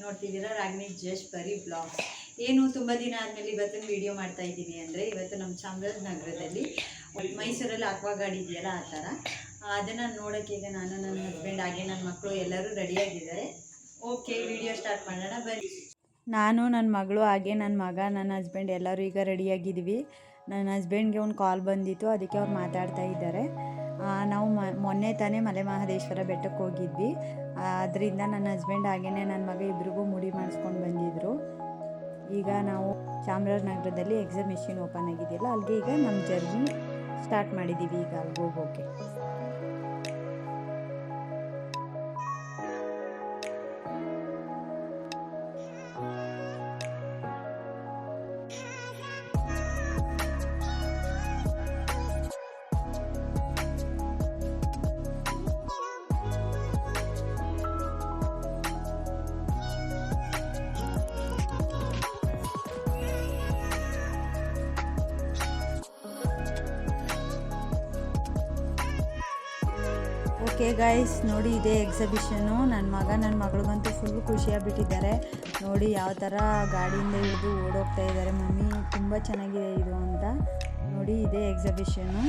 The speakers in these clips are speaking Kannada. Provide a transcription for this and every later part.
ನೋಡ್ತಿದ್ದೀರಾ ರಾಗಿಣಿ ಜಸ್ಟ್ ಬರೀ ಬ್ಲಾಗ್ಸ್. ಏನು ತುಂಬ ದಿನ ಆದಮೇಲೆ ಇವತ್ತಿನ ವಿಡಿಯೋ ಮಾಡ್ತಾ ಇದ್ದೀನಿ ಅಂದರೆ, ಇವತ್ತು ನಮ್ಮ ಚಾಮರಾಜನಗರದಲ್ಲಿ ಮೈಸೂರಲ್ಲಿ ಅಕ್ವಾ ಗಾರ್ಡ್ ಇದೆಯಲ್ಲ ಆ ಥರ, ಅದನ್ನು ನೋಡೋಕ್ಕೆ ಈಗ ನಾನು, ನನ್ನ ಹಸ್ಬೆಂಡ್ ಹಾಗೆ ನನ್ನ ಮಕ್ಕಳು ಎಲ್ಲರೂ ರೆಡಿಯಾಗಿದ್ದಾರೆ. ಓಕೆ, ವಿಡಿಯೋ ಸ್ಟಾರ್ಟ್ ಮಾಡೋಣ ಬನ್ನಿ. ನಾನು, ನನ್ನ ಮಗಳು ಹಾಗೆ ನನ್ನ ಮಗ, ನನ್ನ ಹಸ್ಬೆಂಡ್ ಎಲ್ಲರೂ ಈಗ ರೆಡಿಯಾಗಿದ್ದೀವಿ. ನನ್ನ ಹಸ್ಬೆಂಡ್ಗೆ ಒಂದು ಕಾಲ್ ಬಂದಿತ್ತು, ಅದಕ್ಕೆ ಅವ್ರು ಮಾತಾಡ್ತಾ ಇದ್ದಾರೆ. ನಾವು ಮೊನ್ನೆ ತಾನೇ ಮಲೆ ಮಹದೇಶ್ವರ ಬೆಟ್ಟಕ್ಕೆ ಹೋಗಿದ್ವಿ. ಅದರಿಂದ ನನ್ನ ಹಸ್ಬೆಂಡ್ ಹಾಗೆಯೇ ನನ್ನ ಮಗ ಇಬ್ರಿಗೂ ಮುಡಿ ಮಾಡಿಸ್ಕೊಂಡು ಬಂದಿದ್ದರು. ಈಗ ನಾವು ಚಾಮರಾಜನಗರದಲ್ಲಿ ಎಕ್ಸಿಬಿಷನ್ ಓಪನ್ ಆಗಿದೆಯಲ್ಲ, ಅಲ್ಲಿಗೆ ಈಗ ನಮ್ಮ ಜರ್ನಿ ಸ್ಟಾರ್ಟ್ ಮಾಡಿದ್ದೀವಿ. ಈಗ ಅಲ್ಲಿಗೆ ಹೋಗೋಕ್ಕೆ ಓಕೆ ಗೈಸ್, ನೋಡಿ ಇದೇ ಎಕ್ಸಿಬಿಷನು. ನನ್ನ ಮಗ ನನ್ನ ಮಗಳಿಗಂತೂ ಫುಲ್ ಖುಷಿಯಾಗ್ಬಿಟ್ಟಿದ್ದಾರೆ. ನೋಡಿ ಯಾವ ಥರ ಗಾಡಿಯಿಂದ ಇಳಿದು ಓಡೋಗ್ತಾ ಇದ್ದಾರೆ. ಮಮ್ಮಿ ತುಂಬ ಚೆನ್ನಾಗಿದೆ ಇದು ಅಂತ. ನೋಡಿ ಇದೇ ಎಕ್ಸಿಬಿಷನು.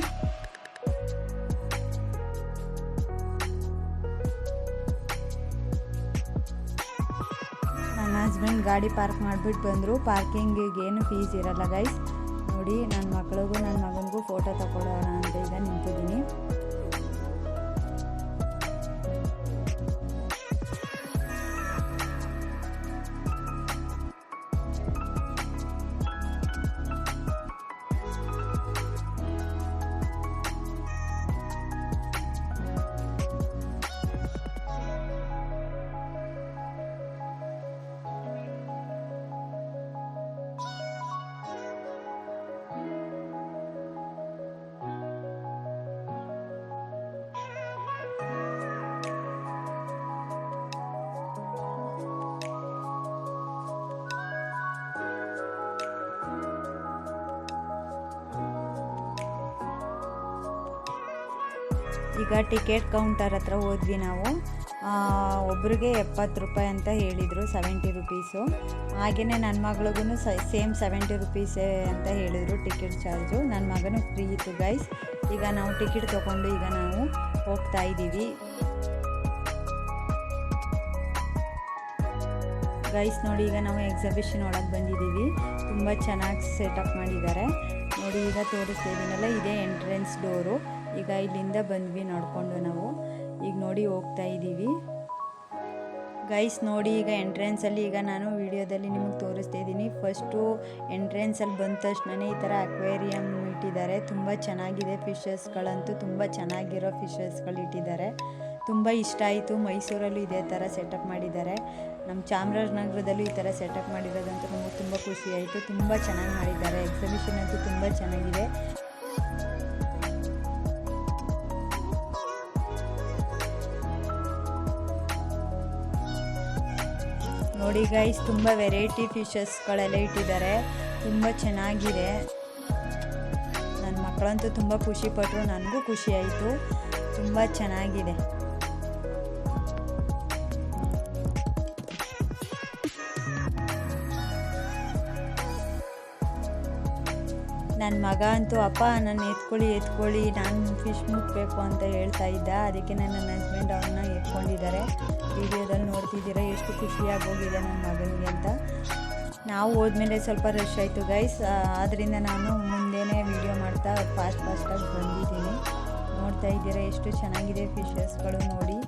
ನನ್ನ ಹಸ್ಬೆಂಡ್ ಗಾಡಿ ಪಾರ್ಕ್ ಮಾಡಿಬಿಟ್ಟು ಬಂದರು. ಪಾರ್ಕಿಂಗಿಗೆ ಏನು ಫೀಸ್ ಇರಲ್ಲ ಗೈಸ್. ನೋಡಿ ನನ್ನ ಮಕ್ಕಳಿಗೂ ನನ್ನ ಮಗನಿಗೂ ಫೋಟೋ ತಗೊಳ್ಳೋಣ ಅಂತ ಈಗ ನಿಂತಿದ್ದೀನಿ. ಈಗ ಟಿಕೆಟ್ ಕೌಂಟರ್ ಹತ್ರ ಹೋದ್ವಿ ನಾವು. ಒಬ್ರಿಗೆ 70 ರೂಪಾಯಿ ಅಂತ ಹೇಳಿದರು, 70 ರುಪೀಸು. ಹಾಗೆಯೇ ನನ್ನ ಮಗಳಿಗೂ ಸೇಮ್ 70 ರುಪೀಸೇ ಅಂತ ಹೇಳಿದರು ಟಿಕೆಟ್ ಚಾರ್ಜು. ನನ್ನ ಮಗನೂ ಫ್ರೀ ಇತ್ತು ಗೈಸ್. ಈಗ ನಾವು ಟಿಕೆಟ್ ತೊಗೊಂಡು ಈಗ ನಾವು ಹೋಗ್ತಾ ಇದ್ದೀವಿ ಗೈಸ್. ನೋಡಿ ಈಗ ನಾವು ಎಕ್ಸಿಬಿಷನ್ ಒಳಗೆ ಬಂದಿದ್ದೀವಿ. ತುಂಬ ಚೆನ್ನಾಗಿ ಸೆಟಪ್ ಮಾಡಿದ್ದಾರೆ. ನೋಡಿ ಈಗ ತೋರಿಸ್ತಿದ್ದೀನಲ್ಲ, ಇದೇ ಎಂಟ್ರೆನ್ಸ್ ಡೋರು. ಈಗ ಇಲ್ಲಿಂದ ಬಂದ್ವಿ ನೋಡಿಕೊಂಡು ನಾವು. ಈಗ ನೋಡಿ ಹೋಗ್ತಾ ಇದ್ದೀವಿ ಗೈಸ್. ನೋಡಿ ಈಗ ಎಂಟ್ರೆನ್ಸಲ್ಲಿ ಈಗ ನಾನು ವಿಡಿಯೋದಲ್ಲಿ ನಿಮಗೆ ತೋರಿಸ್ತಾ ಇದ್ದೀನಿ. ಫಸ್ಟು ಎಂಟ್ರೆನ್ಸಲ್ಲಿ ಬಂದ ತಕ್ಷಣವೇ ಈ ಥರ ಅಕ್ವೇರಿಯಮ್ ಇಟ್ಟಿದ್ದಾರೆ. ತುಂಬ ಚೆನ್ನಾಗಿದೆ. ಫಿಶಸ್ಗಳಂತೂ ತುಂಬ ಚೆನ್ನಾಗಿರೋ ಫಿಶಸ್ಗಳು ಇಟ್ಟಿದ್ದಾರೆ. ತುಂಬ ಇಷ್ಟ ಆಯಿತು. ಮೈಸೂರಲ್ಲೂ ಇದೇ ಥರ ಸೆಟಪ್ ಮಾಡಿದ್ದಾರೆ. ನಮ್ಮ ಚಾಮರಾಜನಗರದಲ್ಲೂ ಈ ಥರ ಸೆಟಪ್ ಮಾಡಿರೋದಂತೂ ನಮಗೆ ತುಂಬ ಖುಷಿ ಆಯಿತು. ತುಂಬ ಚೆನ್ನಾಗಿ ಮಾಡಿದ್ದಾರೆ. ಎಕ್ಸಿಬಿಷನ್ ಅಂತೂ ತುಂಬ ಚೆನ್ನಾಗಿದೆ. ನೋಡಿ ಗೈಸ್, ತುಂಬ ವೆರೈಟಿ ಫಿಶಸ್ಗಳೆಲ್ಲ ಇಟ್ಟಿದ್ದಾರೆ. ತುಂಬ ಚೆನ್ನಾಗಿದೆ. ನನ್ನ ಮಕ್ಕಳಂತೂ ತುಂಬ ಖುಷಿಪಟ್ಟರು, ನನಗೂ ಖುಷಿ ಆಯಿತು. ತುಂಬ ಚೆನ್ನಾಗಿದೆ. ನನ್ನ ಮಗ ಅಂತೂ ಅಪ್ಪ ನಾನು ಎತ್ಕೊಳ್ಳಿ ನಾನು ಫಿಶ್ ಮುಟ್ಟಬೇಕು ಅಂತ ಹೇಳ್ತಾ ಇದ್ದ. ಅದಕ್ಕೆ ನನ್ನ ಹಸ್ಬೆಂಡ್ ಅವನ್ನ ಎತ್ಕೊಂಡಿದ್ದಾರೆ. ವಿಡಿಯೋದಲ್ಲಿ ನೋಡ್ತಿದ್ದೀರಾ ಎಷ್ಟು ಖುಷಿಯಾಗಿ ಹೋಗಿದೆ ನನ್ನ ಮಗನಿಗೆ ಅಂತ. ನಾವು ಹೋದ್ಮೇಲೆ ಸ್ವಲ್ಪ ರಶ್ ಆಯಿತು ಗೈಸ್. ಆದ್ದರಿಂದ ನಾನು ಮುಂದೆನೇ ವಿಡಿಯೋ ಮಾಡ್ತಾ ಫಾಸ್ಟಾಗಿ ಬಂದಿದ್ದೀನಿ. ನೋಡ್ತಾ ಇದ್ದೀರಾ ಎಷ್ಟು ಚೆನ್ನಾಗಿದೆ ಫಿಶಸ್ಗಳು ನೋಡಿ.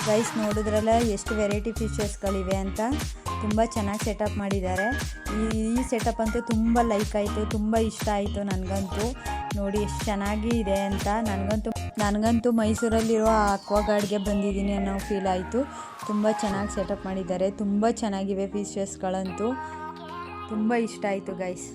ಗೈಸ್ ನೋಡಿದ್ರಲ್ಲ ಎಷ್ಟು ವೆರೈಟಿ ಫಿಶಸ್ಗಳಿವೆ ಅಂತ. ತುಂಬ ಚೆನ್ನಾಗಿ ಸೆಟಪ್ ಮಾಡಿದ್ದಾರೆ. ಈ ಸೆಟಪ್ ಅಂತೂ ತುಂಬ ಲೈಕ್ ಆಯಿತು, ತುಂಬ ಇಷ್ಟ ಆಯಿತು ನನಗಂತೂ. ನೋಡಿ ಎಷ್ಟು ಚೆನ್ನಾಗಿ ಇದೆ ಅಂತ. ನನಗಂತೂ ಮೈಸೂರಲ್ಲಿರೋ ಅಕ್ವಾಗಾರ್ಡ್ಗೆ ಬಂದಿದ್ದೀನಿ ಅನ್ನೋ ಫೀಲ್ ಆಯಿತು. ತುಂಬ ಚೆನ್ನಾಗಿ ಸೆಟಪ್ ಮಾಡಿದ್ದಾರೆ, ತುಂಬ ಚೆನ್ನಾಗಿವೆ ಫಿಶಸ್ಗಳಂತೂ. ತುಂಬ ಇಷ್ಟ ಆಯಿತು ಗೈಸ್.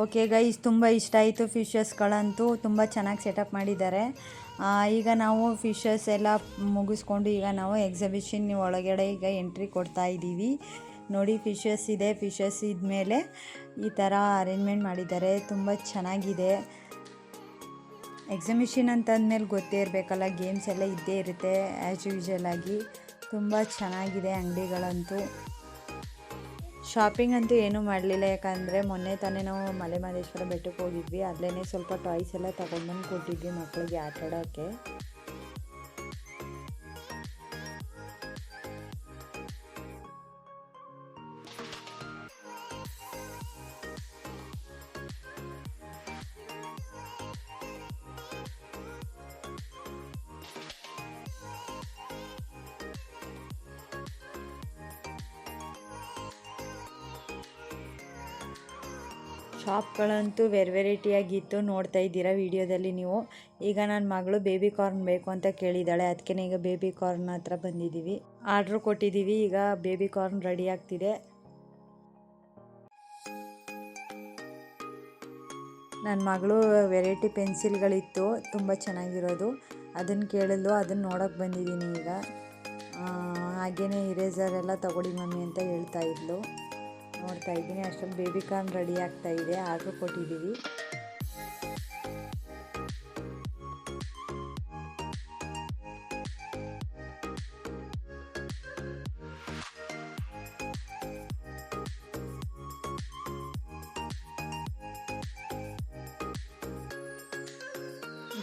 ಓಕೆ ಗೈಸ್, ತುಂಬ ಇಷ್ಟ ಆಯಿತು ಫಿಶಸ್ಗಳಂತೂ. ತುಂಬ ಚೆನ್ನಾಗಿ ಸೆಟಪ್ ಮಾಡಿದ್ದಾರೆ. ಈಗ ನಾವು ಫಿಶಸ್ ಎಲ್ಲ ಮುಗಿಸ್ಕೊಂಡು ಈಗ ನಾವು ಎಕ್ಸಿಬಿಷನ್ ಒಳಗಡೆ ಈಗ ಎಂಟ್ರಿ ಕೊಡ್ತಾ ಇದ್ದೀವಿ. ನೋಡಿ ಫಿಶಸ್ ಇದೆ. ಫಿಶಸ್ ಇದ್ಮೇಲೆ ಈ ಥರ ಅರೇಂಜ್ಮೆಂಟ್ ಮಾಡಿದ್ದಾರೆ, ತುಂಬ ಚೆನ್ನಾಗಿದೆ. ಎಕ್ಸಿಬಿಷನ್ ಅಂತಂದಮೇಲೆ ಗೊತ್ತೇ ಇರಬೇಕಲ್ಲ, ಗೇಮ್ಸ್ ಎಲ್ಲ ಇದ್ದೇ ಇರುತ್ತೆ ಆ್ಯಸ್ ಯೂಶುವಲ್ ಆಗಿ. ತುಂಬ ಚೆನ್ನಾಗಿದೆ ಅಂಗಡಿಗಳಂತೂ. ಶಾಪಿಂಗ್ ಅಂತೂ ಏನೂ ಮಾಡಲಿಲ್ಲ, ಯಾಕಂದರೆ ಮೊನ್ನೆ ತಾನೇ ನಾವು ಮಲೆ ಮಹದೇಶ್ವರ ಬೆಟ್ಟಕ್ಕೆ ಹೋಗಿದ್ವಿ. ಅಲ್ಲೇ ಸ್ವಲ್ಪ ಟಾಯ್ಸ್ ಎಲ್ಲ ತೊಗೊಂಡ್ಬಂದು ಕೊಟ್ಟಿದ್ವಿ ಮಕ್ಕಳಿಗೆ ಆಟ ಆಡೋಕ್ಕೆ. ಶಾಪ್ಗಳಂತೂ ವೆರೈಟಿಯಾಗಿತ್ತು, ನೋಡ್ತಾ ಇದ್ದೀರಾ ವಿಡಿಯೋದಲ್ಲಿ ನೀವು. ಈಗ ನನ್ನ ಮಗಳು ಬೇಬಿ ಕಾರ್ನ್ ಬೇಕು ಅಂತ ಕೇಳಿದ್ದಾಳೆ, ಅದಕ್ಕೆ ಈಗ ಬೇಬಿ ಕಾರ್ನ್ ಹತ್ರ ಬಂದಿದ್ದೀವಿ. ಆರ್ಡ್ರ್ ಕೊಟ್ಟಿದ್ದೀವಿ, ಈಗ ಬೇಬಿ ಕಾರ್ನ್ ರೆಡಿ ಆಗ್ತಿದೆ. ನನ್ನ ಮಗಳು ವೆರೈಟಿ ಪೆನ್ಸಿಲ್ಗಳಿತ್ತು ತುಂಬ ಚೆನ್ನಾಗಿರೋದು, ಅದನ್ನು ಕೇಳಿದ್ಲು, ಅದನ್ನು ನೋಡೋಕ್ಕೆ ಬಂದಿದ್ದೀನಿ ಈಗ. ಹಾಗೆಯೇ ಇರೇಸರ್ ಎಲ್ಲ ತಗೊಳ್ಳಿ ಮಮ್ಮಿ ಅಂತ ಹೇಳ್ತಾ ಇದ್ಲು. ನೋಡ್ತಾ ಇದ್ದೀನಿ. ಅಷ್ಟೊಂದು ಬೇಬಿ ಕಾರ್ನ್ ರೆಡಿ ಆಗ್ತಾ ಇದೆ, ಆರ್ಡ್ರ್ ಕೊಟ್ಟಿದ್ದೀವಿ.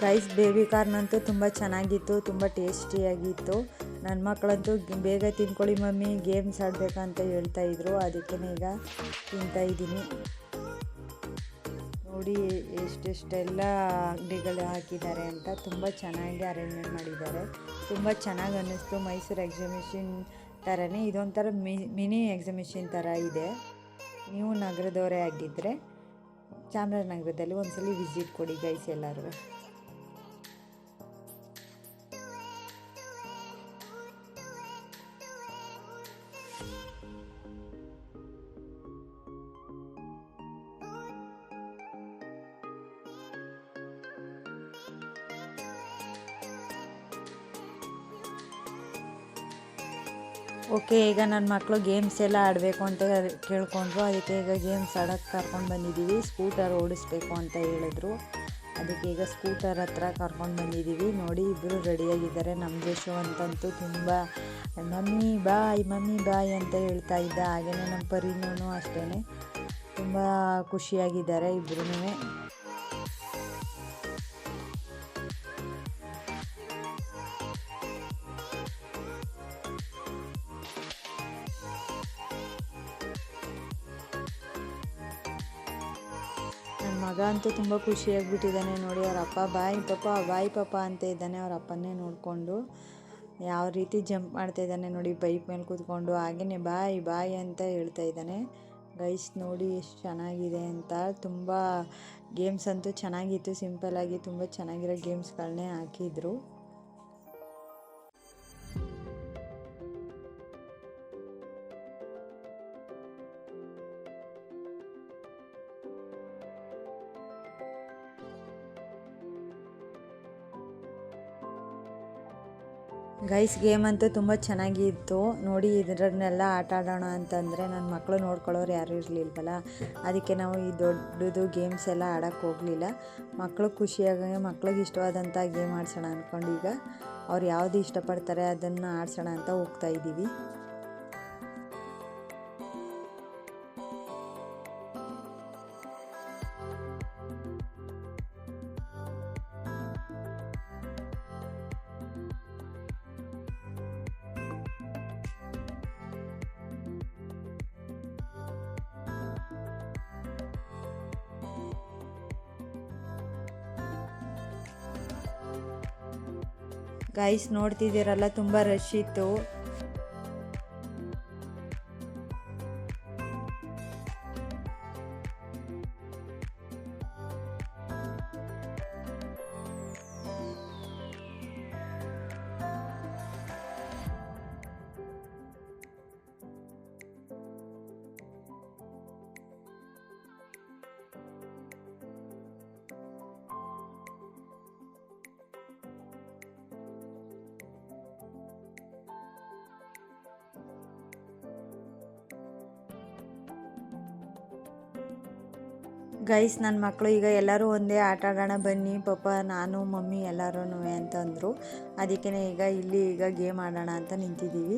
ಗೈಸ್, ಬೇಬಿ ಕಾರ್ನ್ ಅಂತೂ ತುಂಬ ಚೆನ್ನಾಗಿತ್ತು, ತುಂಬ ಟೇಸ್ಟಿಯಾಗಿತ್ತು. ನನ್ನ ಮಕ್ಕಳಂತೂ ಬೇಗ ತಿನ್ಕೊಳ್ಳಿ ಮಮ್ಮಿ, ಗೇಮ್ಸ್ ಆಡಬೇಕಂತ ಹೇಳ್ತಾಯಿದ್ರು, ಅದಕ್ಕೆ ಈಗ ತಿಂತಾಯಿದ್ದೀನಿ. ನೋಡಿ ಎಷ್ಟೆಷ್ಟೆಲ್ಲ ಅಂಗಡಿಗಳು ಹಾಕಿದ್ದಾರೆ ಅಂತ, ತುಂಬ ಚೆನ್ನಾಗಿ ಅರೇಂಜ್ಮೆಂಟ್ ಮಾಡಿದ್ದಾರೆ. ತುಂಬ ಚೆನ್ನಾಗಿ ಅನ್ನಿಸ್ತು. ಮೈಸೂರು ಎಕ್ಸಿಬಿಷನ್ ಥರನೇ ಇದೊಂಥರ ಮಿನಿ ಎಕ್ಸಿಬಿಷನ್ ಥರ ಇದೆ. ನೀವು ನಗರದವರೇ ಆಗಿದ್ದರೆ ಚಾಮರಾಜನಗರದಲ್ಲಿ ಒಂದ್ಸಲಿ ವಿಸಿಟ್ ಕೊಡಿ ಗೈಸ್ ಎಲ್ಲರೂ. ಓಕೆ, ಈಗ ನನ್ನ ಮಕ್ಕಳು ಗೇಮ್ಸ್ ಎಲ್ಲ ಆಡಬೇಕು ಅಂತ ಕೇಳ್ಕೊಂಡ್ರು. ಅದಕ್ಕೆ ಈಗ ಗೇಮ್ಸ್ ಆಡೋಕ್ಕೆ ಕರ್ಕೊಂಡು ಬಂದಿದ್ದೀವಿ. ಸ್ಕೂಟರ್ ಓಡಿಸ್ಬೇಕು ಅಂತ ಹೇಳಿದ್ರು. ಅದಕ್ಕೆ ಈಗ ಸ್ಕೂಟರ್ ಹತ್ರ ಕರ್ಕೊಂಡು ಬಂದಿದ್ದೀವಿ. ನೋಡಿ, ಇಬ್ಬರು ರೆಡಿಯಾಗಿದ್ದಾರೆ. ನಮ್ಮ ಜಶವಂತಂತೂ ತುಂಬ ಮಮ್ಮಿ ಬಾಯ್ ಅಂತ ಹೇಳ್ತಾ ಇದ್ದ. ಹಾಗೆಯೇ ನಮ್ಮ ಪರಿನೂ ಅಷ್ಟೇ ತುಂಬ ಖುಷಿಯಾಗಿದ್ದಾರೆ ಇಬ್ಬರೂ. ನನ್ನ ಮಗ ಅಂತೂ ತುಂಬ ಖುಷಿಯಾಗಿಬಿಟ್ಟಿದ್ದಾನೆ. ನೋಡಿ, ಅವ್ರ ಅಪ್ಪ ಬಾಯ್ ಪಾಪ ಅಂತ ಇದ್ದಾನೆ. ಅವ್ರ ಅಪ್ಪನ್ನೇ ನೋಡಿಕೊಂಡು ಯಾವ ರೀತಿ ಜಂಪ್ ಮಾಡ್ತಾ ಇದ್ದಾನೆ ನೋಡಿ, ಬೈಕ್ ಮೇಲೆ ಕೂತ್ಕೊಂಡು. ಹಾಗೆಯೇ ಬಾಯ್ ಅಂತ ಹೇಳ್ತಾ ಇದ್ದಾನೆ. ಗೈಸ್ ನೋಡಿ ಎಷ್ಟು ಚೆನ್ನಾಗಿದೆ ಅಂತ. ತುಂಬ ಗೇಮ್ಸ್ ಅಂತೂ ಚೆನ್ನಾಗಿತ್ತು. ಸಿಂಪಲ್ಲಾಗಿ ತುಂಬ ಚೆನ್ನಾಗಿರೋ ಗೇಮ್ಸ್ಗಳನ್ನೇ ಹಾಕಿದ್ರು. ಗೈಸ್ ಗೇಮ್ ಅಂತೂ ತುಂಬ ಚೆನ್ನಾಗಿತ್ತು. ನೋಡಿ, ಇದರನ್ನೆಲ್ಲ ಆಟ ಆಡೋಣ ಅಂತಂದರೆ ನನ್ನ ಮಕ್ಕಳು ನೋಡ್ಕೊಳ್ಳೋರು ಯಾರೂ ಇರಲಿಲ್ವಲ್ಲ. ಅದಕ್ಕೆ ನಾವು ಈ ದೊಡ್ಡದು ಗೇಮ್ಸ್ ಎಲ್ಲ ಆಡೋಕ್ಕೆ ಹೋಗಲಿಲ್ಲ. ಮಕ್ಕಳು ಖುಷಿಯಾಗಂಗೆ ಮಕ್ಳಿಗೆ ಇಷ್ಟವಾದಂಥ ಗೇಮ್ ಆಡ್ಸೋಣ ಅಂದ್ಕೊಂಡು ಈಗ ಅವ್ರು ಯಾವುದು ಇಷ್ಟಪಡ್ತಾರೆ ಅದನ್ನು ಆಡ್ಸೋಣ ಅಂತ ಹೋಗ್ತಾಯಿದ್ದೀವಿ. ಗೈಸ್ ನೋಡ್ತಿದ್ದೀರಲ್ಲ, ತುಂಬ ರಶ್ ಇತ್ತು. ಗೈಸ್ ನನ್ನ ಮಕ್ಕಳು ಈಗ ಎಲ್ಲರೂ ಒಂದೇ ಆಟ ಆಡೋಣ ಬನ್ನಿ ಪಾಪ, ನಾನು ಮಮ್ಮಿ ಎಲ್ಲರೂ ಅಂತಂದರು. ಅದಕ್ಕೇ ಈಗ ಗೇಮ್ ಆಡೋಣ ಅಂತ ನಿಂತಿದ್ದೀವಿ.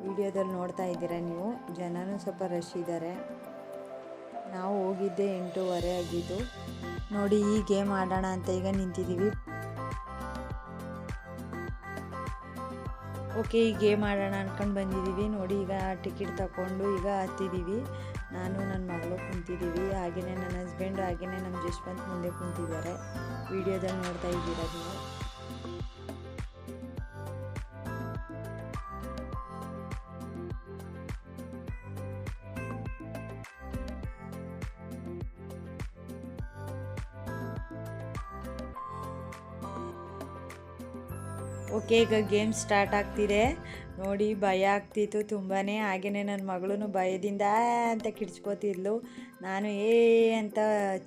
ವಿಡಿಯೋದಲ್ಲಿ ನೋಡ್ತಾ ಇದ್ದೀರಾ ನೀವು, ಜನನೂ ಸ್ವಲ್ಪ ರಶ್ ಇದ್ದಾರೆ. ನಾವು ಹೋಗಿದ್ದೆ 8:30 ಆಗಿದ್ದು. ನೋಡಿ, ಈ ಗೇಮ್ ಆಡೋಣ ಅಂತ ಈಗ ನಿಂತಿದ್ದೀವಿ. ಓಕೆ, ಈ ಗೇಮ್ ಆಡೋಣ ಅಂದ್ಕೊಂಡು ಬಂದಿದ್ದೀವಿ. ನೋಡಿ, ಈಗ ಟಿಕೆಟ್ ತಗೊಂಡು ಈಗ ಹತ್ತಿದ್ದೀವಿ. ನಾನು ನನ್ನ ಮಗಳು ಕುಂತಿದ್ದೀವಿ. ಹಾಗೆಯೇ ನನ್ನ ಹಸ್ಬೆಂಡ್ ಹಾಗೆಯೇ ನಮ್ಮ ಜಶ್ವಂತ್ ಮುಂದೆ ಕುಂತಿದ್ದಾರೆ. ವಿಡಿಯೋದಲ್ಲಿ ನೋಡ್ತಾ ಇದ್ದೀರಾ ನೀವು. ಓಕೆ, ಈಗ ಗೇಮ್ ಸ್ಟಾರ್ಟ್ ಆಗ್ತಿದೆ. ನೋಡಿ, ಭಯ ಆಗ್ತಿತ್ತು ತುಂಬಾ. ಹಾಗೆಯೇ ನನ್ನ ಮಗಳೂ ಭಯದಿಂದ ಅಂತ ಕಿಡ್ಸ್ಕೊತಿದ್ಲು. ನಾನು ಅಂತ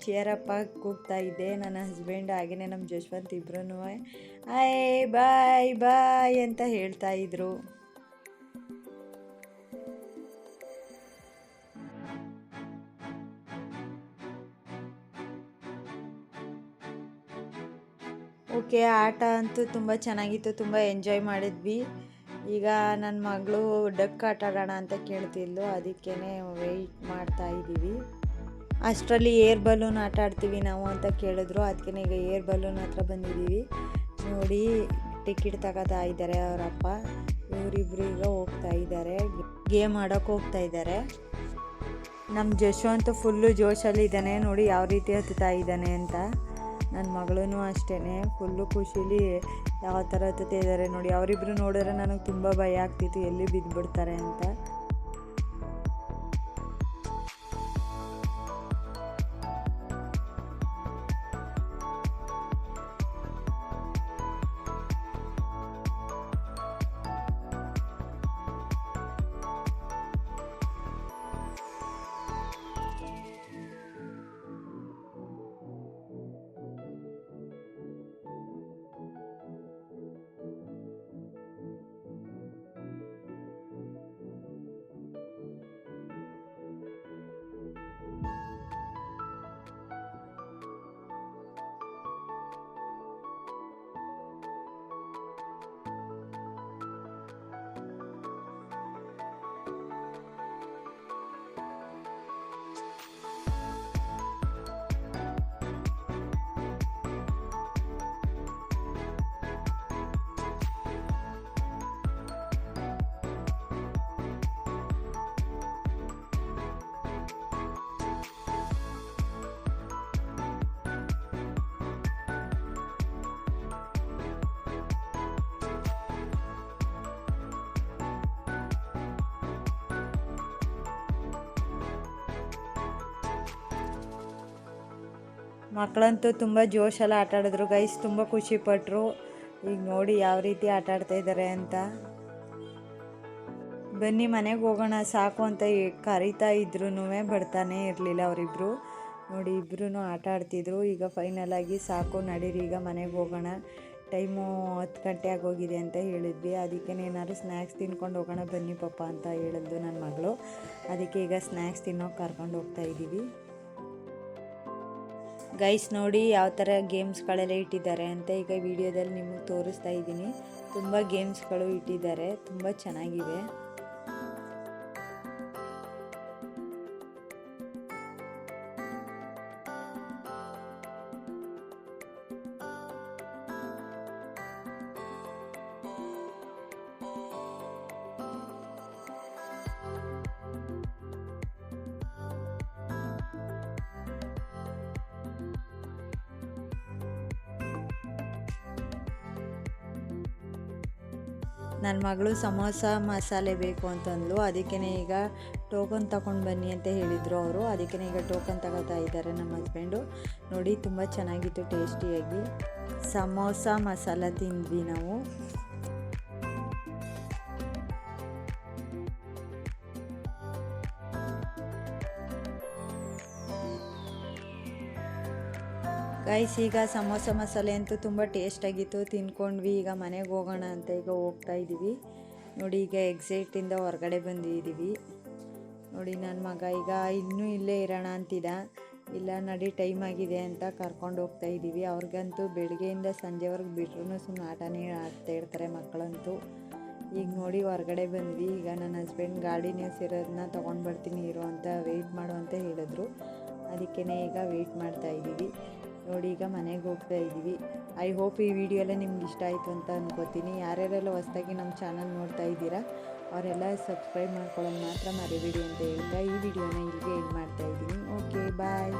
ಚೇರಪ್ಪ ಕೂಗ್ತಾ ಇದ್ದೆ. ನನ್ನ ಹಸ್ಬೆಂಡ್ ಹಾಗೆಯೇ ನಮ್ಮ ಜಶ್ವಂತ್ ಇಬ್ಬರೂ ಬಾಯ್ ಅಂತ ಹೇಳ್ತಾ ಇದ್ರು. ಓಕೆ, ಆಟ ಅಂತೂ ತುಂಬ ಚೆನ್ನಾಗಿತ್ತು. ತುಂಬ ಎಂಜಾಯ್ ಮಾಡಿದ್ವಿ. ಈಗ ನನ್ನ ಮಗಳು ಡಕ್ ಆಟ ಆಡೋಣ ಅಂತ ಕೇಳ್ತಿದ್ಲು. ಅದಕ್ಕೇ ವೆಯ್ಟ್ ಮಾಡ್ತಾ ಇದ್ದೀವಿ. ಅಷ್ಟರಲ್ಲಿ ಏರ್ ಬಲೂನ್ ಆಟ ಆಡ್ತೀವಿ ನಾವು ಅಂತ ಕೇಳಿದ್ರು. ಅದಕ್ಕೇ ಈಗ ಏರ್ ಬಲೂನ್ ಹತ್ರ ಬಂದಿದ್ದೀವಿ. ನೋಡಿ, ಟಿಕೆಟ್ ತಗೋತಾ ಇದ್ದಾರೆ ಅವರಪ್ಪ. ಇವರಿಬ್ರು ಈಗ ಹೋಗ್ತಾ ಇದ್ದಾರೆ, ಗೇಮ್ ಆಡೋಕ್ಕೆ ಹೋಗ್ತಾ ಇದ್ದಾರೆ. ನಮ್ಮ ಜಶವಂತೂ ಫುಲ್ಲು ಜೋಶಲ್ಲಿ ಇದ್ದಾನೆ. ನೋಡಿ ಯಾವ ರೀತಿ ಹತ್ತುತ್ತಾ ಇದ್ದಾನೆ ಅಂತ. ನನ್ನ ಮಗಳೂ ಅಷ್ಟೇ ಫುಲ್ಲು ಖುಷಿಲಿ ಯಾವ ಥರ ಹತ್ತುತ್ತಾ ಇದ್ದಾರೆ ನೋಡಿ. ಅವರಿಬ್ಬರು ನೋಡಿದ್ರೆ ನನಗೆ ತುಂಬ ಭಯ ಆಗ್ತಿತ್ತು, ಎಲ್ಲಿ ಬಿದ್ದುಬಿಡ್ತಾರೆ ಅಂತ. ಮಕ್ಕಳಂತೂ ತುಂಬ ಜೋಶಲ್ಲಿ ಆಟ ಆಡಿದ್ರು ಗೈಸ್, ತುಂಬ ಖುಷಿಪಟ್ಟರು. ಈಗ ನೋಡಿ ಯಾವ ರೀತಿ ಆಟ ಆಡ್ತಾ ಇದ್ದಾರೆ ಅಂತ. ಬನ್ನಿ ಮನೆಗೆ ಹೋಗೋಣ ಸಾಕು ಅಂತ ಕರಿತಾ ಇದ್ರೂ ಬರ್ತಾನೆ ಇರಲಿಲ್ಲ ಅವರಿಬ್ಬರು. ನೋಡಿ ಇಬ್ಬರೂ ಆಟ ಆಡ್ತಿದ್ರು. ಈಗ ಫೈನಲ್ ಆಗಿ ಸಾಕು ನಡೀರಿ ಈಗ ಮನೆಗೆ ಹೋಗೋಣ, ಟೈಮು 10 ಗಂಟೆ ಆಗೋಗಿದೆ ಅಂತ ಹೇಳಿದ್ವಿ. ಅದಕ್ಕೆ ಏನಾದ್ರು ಸ್ನ್ಯಾಕ್ಸ್ ತಿನ್ಕೊಂಡು ಹೋಗೋಣ ಬನ್ನಿ ಪಪ್ಪ ಅಂತ ಹೇಳಿದ್ಲು ನನ್ನ ಮಗಳು. ಅದಕ್ಕೆ ಈಗ ಸ್ನ್ಯಾಕ್ಸ್ ತಿನ್ನೋಕೆ ಕರ್ಕೊಂಡು ಹೋಗ್ತಾ ಇದ್ದೀವಿ. ಗೈಸ್ ನೋಡಿ ಯಾವ ಥರ ಗೇಮ್ಸ್ಗಳೆಲ್ಲ ಇಟ್ಟಿದ್ದಾರೆ ಅಂತ ಈಗ ವಿಡಿಯೋದಲ್ಲಿ ನಿಮಗೆ ತೋರಿಸ್ತಾ ಇದ್ದೀನಿ. ತುಂಬ ಗೇಮ್ಸ್ಗಳು ಇಟ್ಟಿದ್ದಾರೆ, ತುಂಬ ಚೆನ್ನಾಗಿವೆ. ನನ್ನ ಮಗಳು ಸಮೋಸ ಮಸಾಲೆ ಬೇಕು ಅಂತಂದ್ಲು. ಅದಕ್ಕೇ ಈಗ ಟೋಕನ್ ತಗೊಂಡು ಬನ್ನಿ ಅಂತ ಹೇಳಿದರು ಅವರು. ಅದಕ್ಕೇ ಈಗ ಟೋಕನ್ ತಗೋತಾ ಇದ್ದಾರೆ ನಮ್ಮ ಹಸ್ಬೆಂಡು. ನೋಡಿ ತುಂಬ ಚೆನ್ನಾಗಿತ್ತು ಟೇಸ್ಟಿಯಾಗಿ. ಸಮೋಸ ಮಸಾಲ ತಿಂದ್ವಿ ನಾವು. ಗೈಸ್ ಈಗ ಸಮೋಸ ಮಸಾಲೆ ಅಂತೂ ತುಂಬ ಟೇಸ್ಟಾಗಿತ್ತು, ತಿನ್ಕೊಂಡ್ವಿ. ಈಗ ಮನೆಗೆ ಹೋಗೋಣ ಅಂತ ಈಗ ಹೋಗ್ತಾ ಇದ್ದೀವಿ. ನೋಡಿ ಈಗ ಎಕ್ಸೈಟಿಂದ ಹೊರಗಡೆ ಬಂದಿದ್ದೀವಿ. ನೋಡಿ ನನ್ನ ಮಗ ಈಗ ಇನ್ನೂ ಇಲ್ಲೇ ಇರೋಣ ಅಂತಿದ್ದ. ಇಲ್ಲ ನಡಿ ಟೈಮ್ ಆಗಿದೆ ಅಂತ ಕರ್ಕೊಂಡು ಹೋಗ್ತಾ ಇದ್ದೀವಿ. ಅವ್ರಿಗಂತೂ ಬೆಳಗ್ಗೆಯಿಂದ ಸಂಜೆವರೆಗೆ ಬಿಟ್ರೂ ಸುಮ್ಮನೆ ಆಟನೇ ಆಡ್ತಾ ಇರ್ತಾರೆ ಮಕ್ಕಳಂತೂ. ಈಗ ನೋಡಿ ಹೊರಗಡೆ ಬಂದ್ವಿ. ಈಗ ನನ್ನ ಹಸ್ಬೆಂಡ್ ಗಾಡಿ ನಿಲ್ಸಿರೋದನ್ನ ತೊಗೊಂಡು ಬರ್ತೀನಿ ಇರೋ ಅಂತ ವೆಯ್ಟ್ ಮಾಡು ಅಂತ ಹೇಳಿದ್ರು. ಅದಕ್ಕೇ ಈಗ ವೆಯ್ಟ್ ಮಾಡ್ತಾ ಇದ್ದೀವಿ. ನೋಡಿ ಈಗ ಮನೆಗೆ ಹೋಗ್ತಾ ಇದ್ದೀವಿ. ಐ ಹೋಪ್ ಈ ವಿಡಿಯೋ ಎಲ್ಲ ನಿಮ್ಗೆ ಇಷ್ಟ ಆಯಿತು ಅಂತ ಅನ್ಕೋತೀನಿ. ಯಾರ್ಯಾರೆಲ್ಲ ಹೊಸದಾಗಿ ನಮ್ಮ ಚಾನಲ್ ನೋಡ್ತಾ ಇದ್ದೀರಾ ಅವರೆಲ್ಲ ಸಬ್ಸ್ಕ್ರೈಬ್ ಮಾಡ್ಕೊಳ್ಳೋದು ಮಾತ್ರ ಮರಿಬೇಡಿ ಅಂತ ಹೇಳ್ತಾ ಈ ವಿಡಿಯೋನ ಇಲ್ಲಿಗೆ ಎಂಡ್ ಮಾಡ್ತಾ ಇದ್ದೀನಿ. ಓಕೆ ಬಾಯ್.